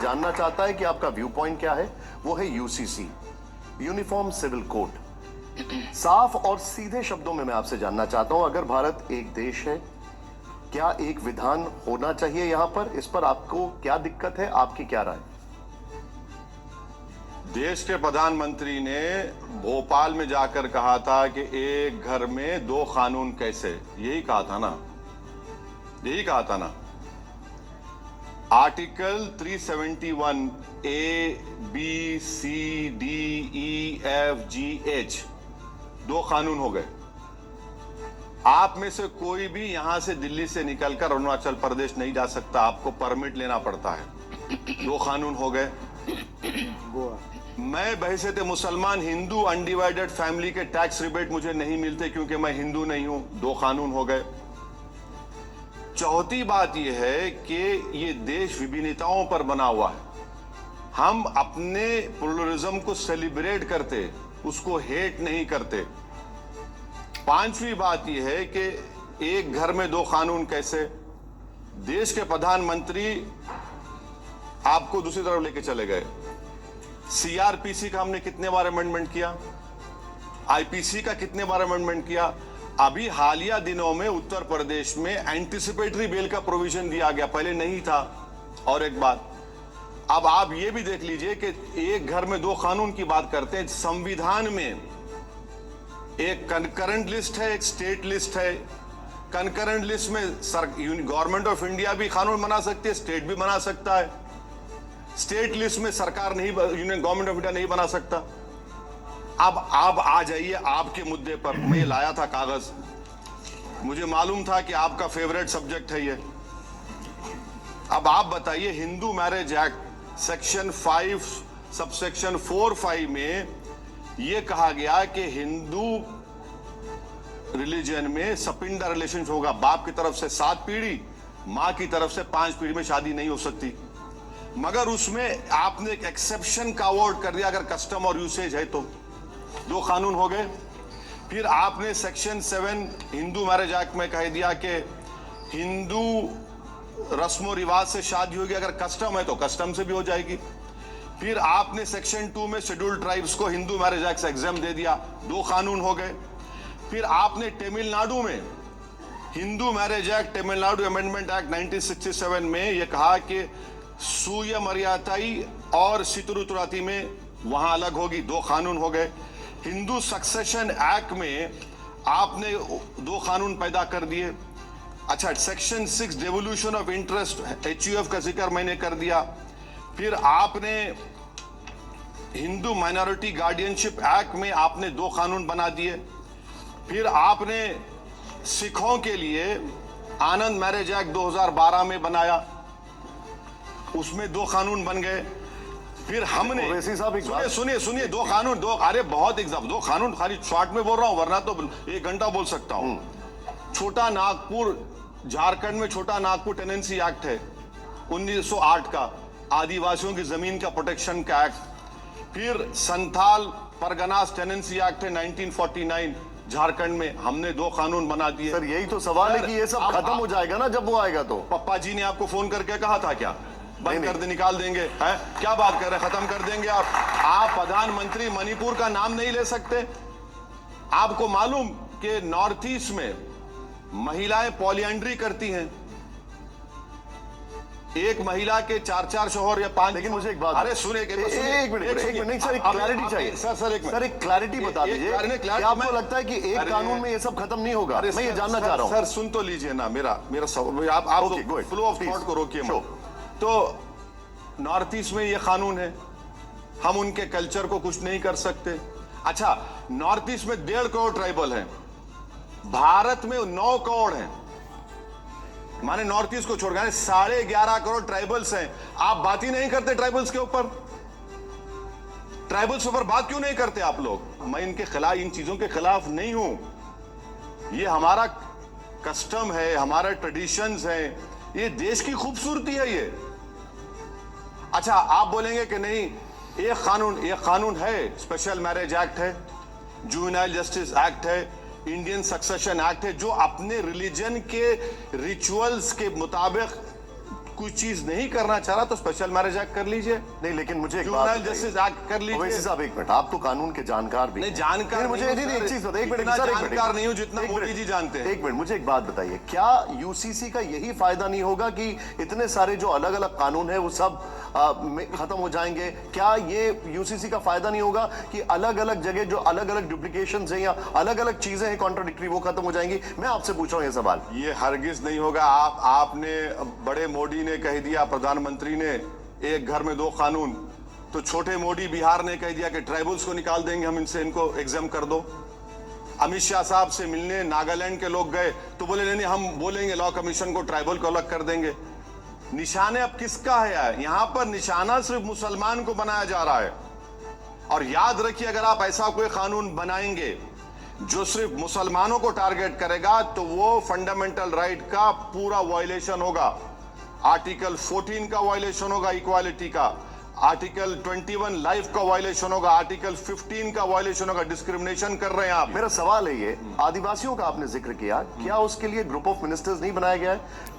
जानना चाहता है कि आपका व्यू पॉइंट क्या है। वो है यूसीसी, यूनिफॉर्म सिविल कोड। साफ और सीधे शब्दों में मैं आपसे जानना चाहता हूं, अगर भारत एक देश है, क्या एक विधान होना चाहिए यहां पर? इस पर आपको क्या दिक्कत है, आपकी क्या राय? देश के प्रधानमंत्री ने भोपाल में जाकर कहा था कि एक घर में दो कानून कैसे, यही कहा था ना, यही कहा था ना। Article 371 A B C D E F G H, दो कानून हो गए। आप में से कोई भी यहां से दिल्ली से निकलकर अरुणाचल प्रदेश नहीं जा सकता, आपको परमिट लेना पड़ता है। दो कानून हो गए। मैं बहैसियत मुसलमान हिंदू अनडिवाइडेड फैमिली के टैक्स रिबेट मुझे नहीं मिलते क्योंकि मैं हिंदू नहीं हूं, दो कानून हो गए। चौथी बात यह है कि ये देश विभिन्नताओं पर बना हुआ है। हम अपने प्लुरलिज्म को सेलिब्रेट करते, उसको हेट नहीं करते। पांचवी बात यह है कि एक घर में दो कानून कैसे। देश के प्रधानमंत्री आपको दूसरी तरफ लेके चले गए। सीआरपीसी का हमने कितने बार अमेंडमेंट किया, आईपीसी का कितने बार अमेंडमेंट किया। अभी हालिया दिनों में उत्तर प्रदेश में एंटीसिपेटरी बेल का प्रोविजन दिया गया, पहले नहीं था। और एक बात, अब आप ये भी देख लीजिए कि एक घर में दो कानून की बात करते हैं। संविधान में एक कंकरेंट लिस्ट है, एक स्टेट लिस्ट है। कंकरेंट लिस्ट में गवर्नमेंट ऑफ इंडिया भी कानून बना सकती है, स्टेट भी बना सकता है। स्टेट लिस्ट में सरकार नहीं, यूनियन गवर्नमेंट ऑफ इंडिया नहीं बना सकता। अब आप आ जाइए आपके मुद्दे पर। मैं लाया था कागज, मुझे मालूम था कि आपका फेवरेट सब्जेक्ट है ये। अब आप बताइए, Hindu marriage act section 5 subsection 4(5) में यह कहा गया कि हिंदू रिलीजन में सपिंडा रिलेशन होगा। बाप की तरफ से 7 पीढ़ी, मां की तरफ से 5 पीढ़ी में शादी नहीं हो सकती। मगर उसमें आपने एक एक्सेप्शन का अवॉर्ड कर दिया, अगर कस्टम और यूसेज है तो। दो कानून हो गए। फिर आपने सेक्शन 7 हिंदू मैरिज एक्ट में कह दिया कि हिंदू रस्मों रिवाज से शादी होगी, अगर कस्टम है तो कस्टम से भी हो जाएगी। फिर आपने सेक्शन 2 में शेड्यूल्ड ट्राइब्स को हिंदू मैरिज एक्ट से एग्जाम दे दिया, दो कानून हो गए। फिर आपने तमिलनाडु में Hindu marriage act, Tamil Nadu amendment act 1967 में यह कहा कि सूय मर्यादाई और सितुरुतुराती में वहां अलग होगी, दो कानून हो गए। हिंदू सक्सेशन एक्ट में आपने दो कानून पैदा कर दिए। अच्छा, section 6 devolution of interest, HUF का जिक्र मैंने कर दिया। फिर आपने हिंदू माइनॉरिटी गार्डियनशिप एक्ट में आपने दो कानून बना दिए। फिर आपने सिखों के लिए आनंद मैरिज एक्ट 2012 में बनाया, उसमें दो कानून बन गए। फिर हमने सुनिए दो कानून, अरे बहुत एग्जाम, दो कानून खाली शॉर्ट में बोल रहा हूं, वरना तो 1 घंटा बोल सकता हूं। छोटा नागपुर, झारखंड में छोटा नागपुर टेनेंसी एक्ट है 1908 का, आदिवासियों की जमीन का प्रोटेक्शन का एक्ट। फिर संथाल परगनास टेनेंसी एक्ट है 1949 झारखंड में, हमने दो कानून बना दिए। सर यही तो सवाल है कि ये सब खत्म हो जाएगा ना जब वो आएगा तो। पप्पा जी ने आपको फोन करके कहा था क्या बंद कर दे, निकाल देंगे? है क्या बात कर रहे हैं, खत्म कर देंगे आप प्रधानमंत्री मणिपुर का नाम नहीं ले सकते? आपको मालूम कि नॉर्थ ईस्ट में महिलाएं पॉलिएंड्री करती हैं, एक महिला के 4 शौहर या 5। लेकिन मुझे एक बात, अरे सुने, एक मिनट सर, एक क्लैरिटी चाहिए सर, एक क्लैरिटी बता दीजिए। आपको लगता है कि एक कानून में ये सब खत्म नहीं होगा? मैं ये जानना चाह रहा हूं। सर सुन तो लीजिए ना मेरा आप फ्लो ऑफ थॉट को रोकिए। तो नॉर्थ ईस्ट में ये कानून है, हम उनके कल्चर को कुछ नहीं कर सकते। अच्छा, नॉर्थ ईस्ट में 1.5 करोड़ ट्राइबल हैं, भारत में 9 करोड़ हैं, माने नॉर्थ ईस्ट को छोड़ गए 11.5 करोड़ ट्राइबल्स हैं। आप बात ही नहीं करते ट्राइबल्स के ऊपर, ट्राइबल्स ऊपर बात क्यों नहीं करते आप लोग? मैं इनके खिलाफ, इन चीजों के खिलाफ नहीं हूं। ये हमारा कस्टम है, हमारा ट्रेडिशंस है, ये देश की खूबसूरती है ये। अच्छा, आप बोलेंगे कि नहीं, एक कानून है, स्पेशल मैरिज एक्ट है, जुवेनाइल जस्टिस एक्ट है, इंडियन सक्सेशन एक्ट है, जो अपने रिलीजन के रिचुअल्स के मुताबिक कुछ चीज नहीं करना चाह रहा तो स्पेशल मैरिज एक्ट कर लीजिए, नहीं, लेकिन मुझे एक बात जुवेनाइल बताइए। जस्टिस एक्ट कर ओवैसी लीजिए। साहब, एक मिनट, आप तो कानून के जानकार भी नहीं, हैं। जानकार मुझे नहीं नहीं, हूं, एक सर। चीज बताइए, एक मिनट, इतना सर, एक मिनट, जानकार नहीं हूं जितना एक मोदी मिनट, जी जानते हैं। एक मिनट, मुझे एक बात बताइए, क्या यूसीसी का यही फायदा नहीं होगा कि इतने सारे जो अलग अलग कानून है वो सब खत्म हो जाएंगे? क्या ये यूसीसी का फायदा नहीं होगा कि अलग अलग जगह जो अलग अलग डुप्लीकेशन है या अलग अलग चीजें हैं कॉन्ट्राडिक्टरी, वो खत्म हो जाएंगी? मैं आपसे पूछ रहा हूं ये सवाल। ये हरगिज नहीं होगा। आपने बड़े मोदी ने कह दिया, प्रधानमंत्री ने एक घर में दो कानून, तो छोटे मोदी बिहार ने कह दिया कि ट्राइबल्स को निकाल देंगे हम, इनसे इनको एग्जाम कर दो। अमित शाह साहब से मिलने नागालैंड के लोग गए तो बोले नहीं, हम बोलेंगे लॉ कमीशन को, ट्राइबल को अलग कर देंगे। निशाने अब किसका है? यहां पर निशाना सिर्फ मुसलमान को बनाया जा रहा है। और याद रखिए, अगर आप ऐसा कोई कानून बनाएंगे जो सिर्फ मुसलमानों को टारगेट करेगा तो वो फंडामेंटल राइट का पूरा वायलेशन होगा। आर्टिकल 14 का वायलेशन होगा, इक्वालिटी का। आर्टिकल 21 लाइफ का वायलेशन होगा। आर्टिकल 15 का वायलेशन होगा। डिस्क्रिमिनेशन कर रहे हैं आप। मेरा सवाल है ये, आदिवासियों का आपने जिक्र किया, क्या उसके लिए ग्रुप ऑफ मिनिस्टर्स नहीं बनाया गया है?